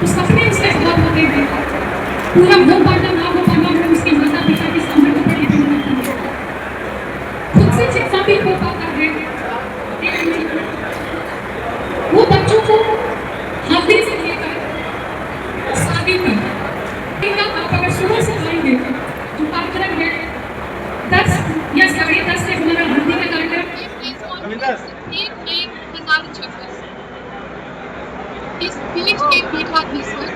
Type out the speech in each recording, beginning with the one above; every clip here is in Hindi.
तो सपने उसके बहुत होते हैं, पूरा हो पाना ना हो पाना वो उसके माता पिता की समझ पर निर्भर करता है। खुद से शिक्षा भी हो पाता है, वो बच्चों को हाथी से लेकर शादी तक आप अगर शुरू से आएंगे जो कार्यक्रम है 10 या 10:30 से हमारा हल्दी का कार्यक्रम इस पेज के पीठाधीश्वर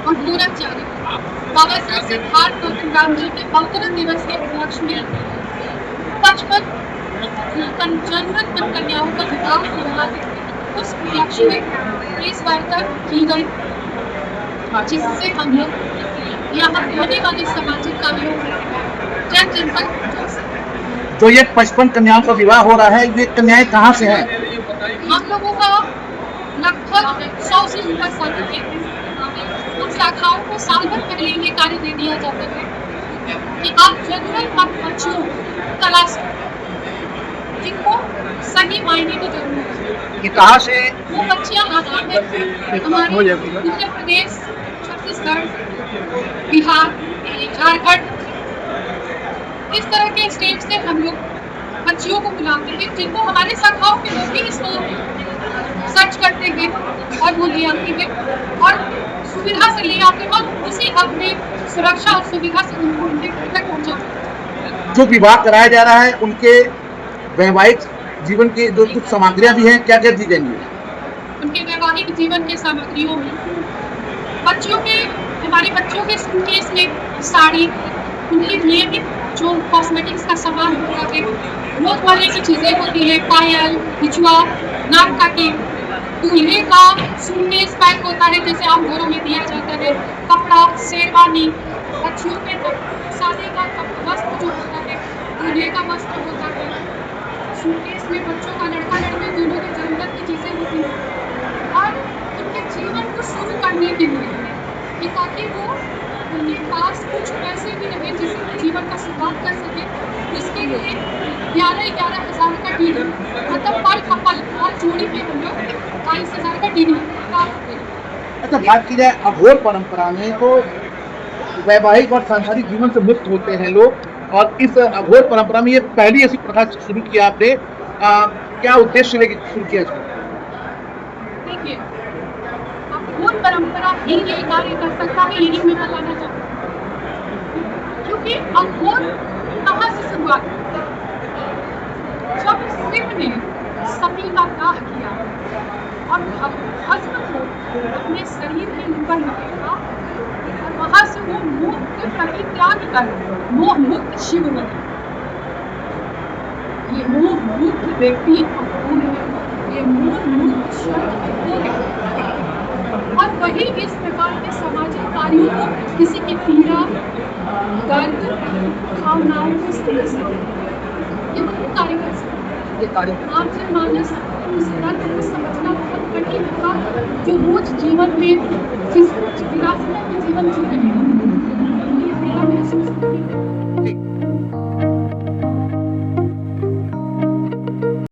और पूर्वाचार्य बाबा साहब सिद्धार्थ गौतम राम जी के अवतरण दिवस के उपलक्ष्य में 55 जन्मत कन्याओं का विवाह हो रहा है। उस उपलक्ष्य में इस वार्ता की गई, जिससे हम लोग यहाँ होने वाले सामाजिक कार्यों जन जन तक पहुँचा सकें। जो ये 55 कन्याओं का विवाह हो रहा है, ये कन्याएं कहाँ से हैं? हम लोगों का लगभग 100 से ऊपर संघ है। उन शाखाओं को साल भर पहले ये कार्य दे दिया जाता है कि आप जरूरतमंद बच्चों तलाश जिनको सही मायने में जरूरत है। ये कहाँ से? वो बच्चियां आती हैं हमारे उत्तर प्रदेश, छत्तीसगढ़, बिहार, झारखंड, इस तरह के स्टेट से हम लोग बच्चियों को बुलाते हैं जिनको हमारे शाखाओं के लोग भी इसको सर्च करते हैं और वो ले आती है और सुविधा से ले आते हैं और उसी अपने सुरक्षा और सुविधा से उनको उनके घर तक पहुँचाते। जो विवाह कराया जा रहा है उनके वैवाहिक जीवन की जो कुछ सामग्रियां भी हैं, क्या क्या दी जाएंगी? उनके वैवाहिक जीवन के सामग्रियों में हमारे बच्चों के सूटकेस में साड़ी, उनके नियमित जो कॉस्मेटिक्स का सामान होता है, रोज वाले की चीजें होती है, पायल, बिछुआ, नाक का टीप, दूल्हे का सूटकेस पैक होता है जैसे आम घरों में दिया जाता है, कपड़ा, शेरवानी, बच्चियों के शादी का वस्त्र जो होता है, दूल्हे का वस्त्र होता है, सूटकेस में बच्चों का लड़का लड़की दोनों की जरूरत की चीजें होती हैं और उनके जीवन को शुरू करने के लिए ताकि वो उनके पास कुछ पैसे भी रहे जिससे जीवन का शुरुआत कर सके। इसके लिए 11,000 का डीडी मतलब पर कपल और जोड़ी पे हम लोग 22,000 का डीडी प्राप्त करें। अच्छा, बात की जाए अघोर परंपरा में तो वैवाहिक और सांसारिक जीवन से मुक्त होते हैं लोग, और इस अघोर परंपरा में ये पहली ऐसी प्रथा शुरू किया आपने, क्या उद्देश्य लेकर शुरू किया इसको? देखिए, अघोर परंपरा ही ये कार्य कर सकता है, यही मैं बताना चाहूँ, क्योंकि अघोर कहाँ से शुरुआत हुई? जब शिव ने सती का दाह किया और भस्म को अपने शरीर में निकल निकला और वहां से वो मोह के प्रति त्याग कर मोह मुक्त शिव बने। ये मोह मुक्त व्यक्ति अघोर है, ये मोह मुक्त शब्द अघोर है। और वही इस प्रकार के सामाजिक कार्यों को किसी की पीड़ा, दर्द, भावनाओं को समझ सकते, ये वही कार्य कर सकते। आर्जन मानस उस दर्द को समझना बहुत कठिन था जो रोज जीवन में विलासिता के जीवन जी रहे हैं। ये मेरा महसूस नहीं है।